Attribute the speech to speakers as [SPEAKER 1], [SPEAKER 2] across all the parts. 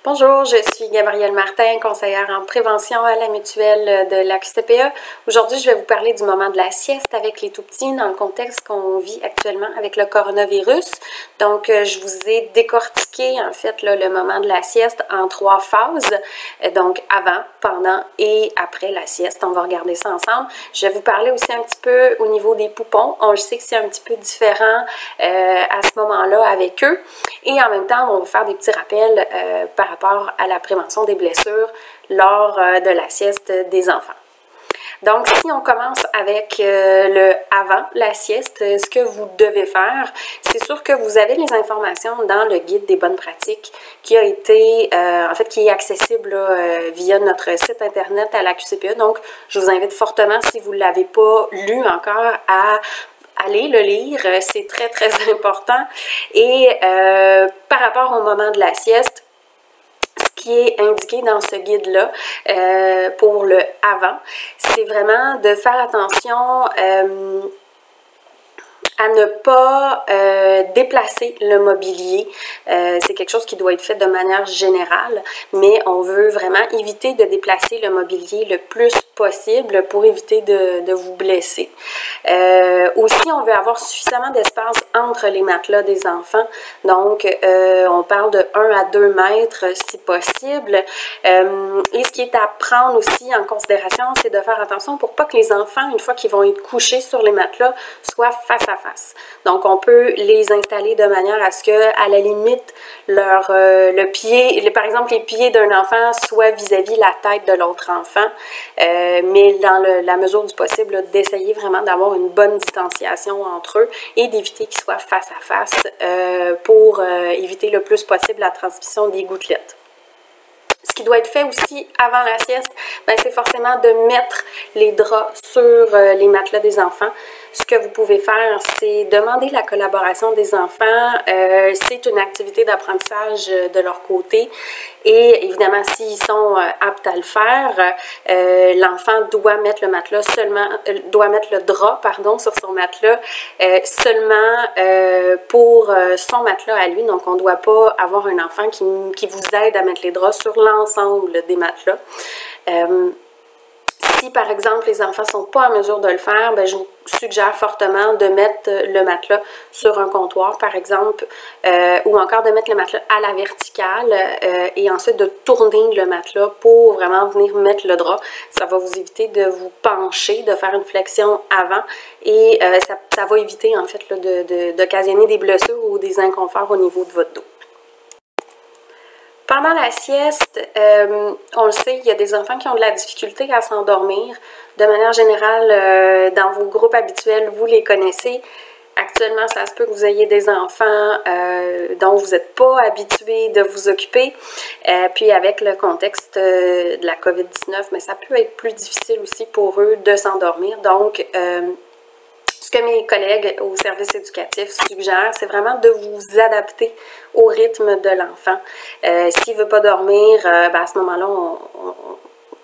[SPEAKER 1] Bonjour, je suis Gabrielle Martin, conseillère en prévention à la mutuelle de la QCPA. Aujourd'hui, je vais vous parler du moment de la sieste avec les tout-petits dans le contexte qu'on vit actuellement avec le coronavirus. Donc, je vous ai décortiqué en fait là, le moment de la sieste en 3 phases. Donc, avant, pendant et après la sieste. On va regarder ça ensemble. Je vais vous parler aussi un petit peu au niveau des poupons. On le sait que c'est un petit peu différent à ce moment-là avec eux. Et en même temps, on va faire des petits rappels par rapport à la prévention des blessures lors de la sieste des enfants. Donc, si on commence avec le avant la sieste, ce que vous devez faire, c'est sûr que vous avez les informations dans le guide des bonnes pratiques qui a été, qui est accessible là, via notre site internet à la QCPA. Donc, je vous invite fortement, si vous ne l'avez pas lu encore, à aller le lire, c'est très, très important. Et par rapport au moment de la sieste, ce qui est indiqué dans ce guide-là pour le avant, c'est vraiment de faire attention à ne pas déplacer le mobilier. C'est quelque chose qui doit être fait de manière générale, mais on veut vraiment éviter de déplacer le mobilier le plus possible pour éviter de vous blesser. Aussi, on veut avoir suffisamment d'espace entre les matelas des enfants. Donc, on parle de 1 à 2 mètres si possible. Et ce qui est à prendre aussi en considération, c'est de faire attention pour pas que les enfants, une fois qu'ils vont être couchés sur les matelas, soient face à face. Donc, on peut les installer de manière à ce que, à la limite, le pied, par exemple, les pieds d'un enfant soient vis-à-vis la tête de l'autre enfant, mais dans la mesure du possible, d'essayer vraiment d'avoir une bonne distanciation entre eux et d'éviter qu'ils soient face à face pour éviter le plus possible la transmission des gouttelettes. Ce qui doit être fait aussi avant la sieste, c'est forcément de mettre les draps sur les matelas des enfants. Ce que vous pouvez faire, c'est demander la collaboration des enfants. C'est une activité d'apprentissage de leur côté. Et évidemment, s'ils sont aptes à le faire, l'enfant doit mettre le matelas seulement, doit mettre le drap, pardon, sur son matelas seulement pour son matelas à lui. Donc, on ne doit pas avoir un enfant qui vous aide à mettre les draps sur l'ensemble des matelas. Si, par exemple, les enfants ne sont pas en mesure de le faire, je vous suggère fortement de mettre le matelas sur un comptoir, par exemple, ou encore de mettre le matelas à la verticale et ensuite de tourner le matelas pour vraiment venir mettre le drap. Ça va vous éviter de vous pencher, de faire une flexion avant et ça va éviter, en fait, d'occasionner des blessures ou des inconforts au niveau de votre dos. Pendant la sieste, on le sait, il y a des enfants qui ont de la difficulté à s'endormir. De manière générale, dans vos groupes habituels, vous les connaissez. Actuellement, ça se peut que vous ayez des enfants dont vous n'êtes pas habitués de vous occuper. Puis avec le contexte de la COVID-19, mais ça peut être plus difficile aussi pour eux de s'endormir. Donc, ce que mes collègues au service éducatif suggèrent, c'est vraiment de vous adapter au rythme de l'enfant. S'il ne veut pas dormir, à ce moment-là,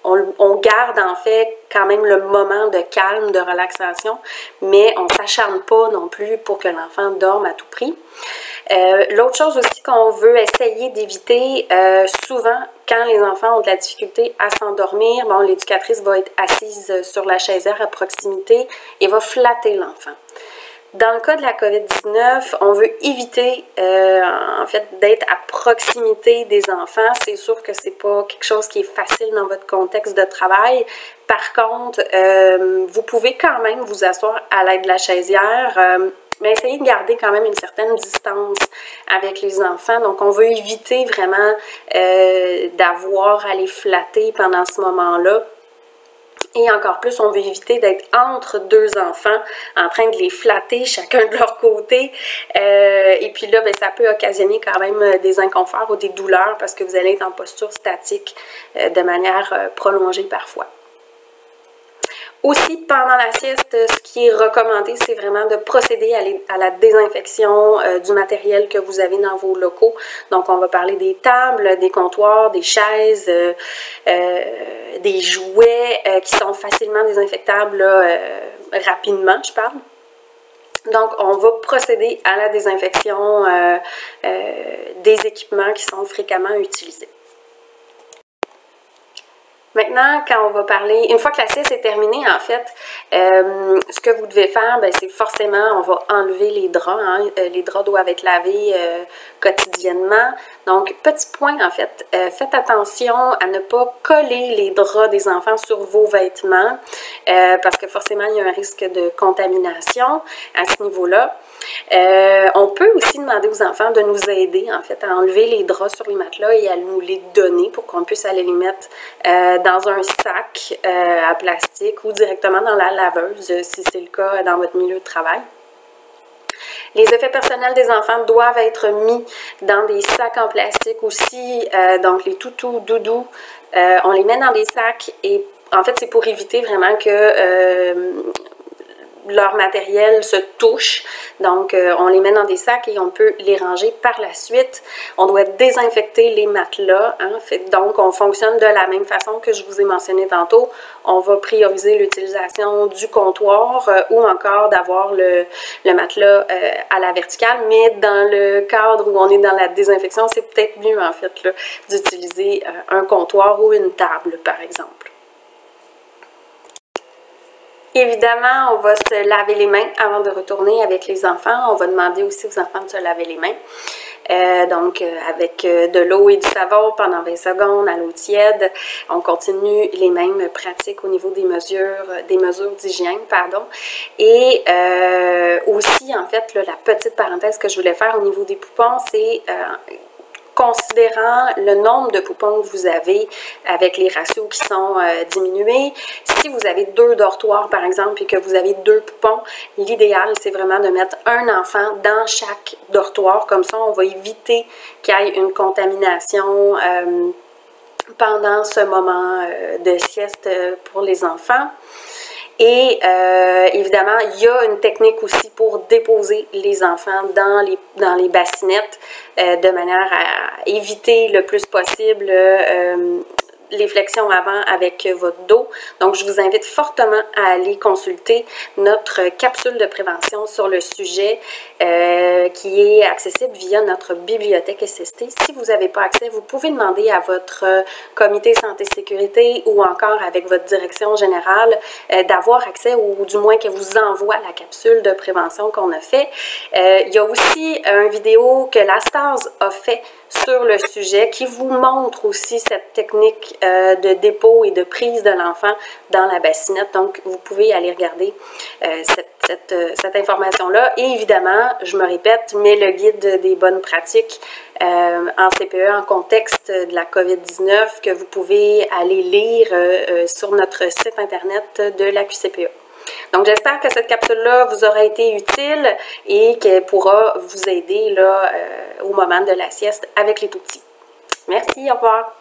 [SPEAKER 1] on garde en fait quand même le moment de calme, de relaxation, mais on ne s'acharne pas non plus pour que l'enfant dorme à tout prix. L'autre chose aussi qu'on veut essayer d'éviter, souvent quand les enfants ont de la difficulté à s'endormir, l'éducatrice va être assise sur la chaisière à proximité et va flatter l'enfant. Dans le cas de la COVID-19, on veut éviter en fait d'être à proximité des enfants. C'est sûr que c'est pas quelque chose qui est facile dans votre contexte de travail. Par contre, vous pouvez quand même vous asseoir à l'aide de la chaisière, mais essayez de garder quand même une certaine distance avec les enfants. Donc, on veut éviter vraiment d'avoir à les flatter pendant ce moment-là. Et encore plus, on veut éviter d'être entre deux enfants en train de les flatter chacun de leur côté. Et puis là, ça peut occasionner quand même des inconforts ou des douleurs parce que vous allez être en posture statique de manière prolongée parfois. Aussi, pendant la sieste, ce qui est recommandé, c'est vraiment de procéder à la désinfection du matériel que vous avez dans vos locaux. Donc, on va parler des tables, des comptoirs, des chaises, des jouets qui sont facilement désinfectables rapidement, je parle. Donc, on va procéder à la désinfection des équipements qui sont fréquemment utilisés. Maintenant, quand on va parler, une fois que la sieste est terminée, en fait, ce que vous devez faire, c'est forcément, on va enlever les draps. Hein. Les draps doivent être lavés quotidiennement. Donc, petit point, en fait, faites attention à ne pas coller les draps des enfants sur vos vêtements parce que forcément, il y a un risque de contamination à ce niveau-là. On peut aussi demander aux enfants de nous aider, en fait, à enlever les draps sur les matelas et à nous les donner pour qu'on puisse aller les mettre dans un sac à plastique ou directement dans la laveuse, si c'est le cas dans votre milieu de travail. Les effets personnels des enfants doivent être mis dans des sacs en plastique aussi, donc les toutous, doudous, on les met dans des sacs et en fait, c'est pour éviter vraiment que leur matériel se touche. Donc, on les met dans des sacs et on peut les ranger par la suite. On doit désinfecter les matelas. Hein? Donc, on fonctionne de la même façon que je vous ai mentionné tantôt. On va prioriser l'utilisation du comptoir ou encore d'avoir le matelas à la verticale. Mais dans le cadre où on est dans la désinfection, c'est peut-être mieux, en fait, d'utiliser un comptoir ou une table, par exemple. Évidemment, on va se laver les mains avant de retourner avec les enfants. On va demander aussi aux enfants de se laver les mains. Donc, avec de l'eau et du savon pendant 20 secondes à l'eau tiède. On continue les mêmes pratiques au niveau des mesures d'hygiène, pardon. Et aussi, en fait, là, la petite parenthèse que je voulais faire au niveau des poupons, c'est considérant le nombre de poupons que vous avez avec les ratios qui sont diminués. Si vous avez 2 dortoirs, par exemple, et que vous avez 2 poupons, l'idéal, c'est vraiment de mettre un enfant dans chaque dortoir. Comme ça, on va éviter qu'il y ait une contamination pendant ce moment de sieste pour les enfants. Et évidemment, il y a une technique aussi pour déposer les enfants dans les bassinettes de manière à éviter le plus possible les flexions avant avec votre dos. Donc, je vous invite fortement à aller consulter notre capsule de prévention sur le sujet qui est accessible via notre bibliothèque SST. Si vous n'avez pas accès, vous pouvez demander à votre comité santé-sécurité ou encore avec votre direction générale d'avoir accès ou du moins qu'elle vous envoie la capsule de prévention qu'on a fait. Il y a aussi une vidéo que la STARS a fait sur le sujet qui vous montre aussi cette technique de dépôt et de prise de l'enfant dans la bassinette. Donc, vous pouvez aller regarder cette information-là. Et évidemment, je me répète, mais le guide des bonnes pratiques en CPE en contexte de la COVID-19 que vous pouvez aller lire sur notre site internet de la QCPE. Donc, j'espère que cette capsule-là vous aura été utile et qu'elle pourra vous aider là, au moment de la sieste avec les tout-petits. Merci, au revoir.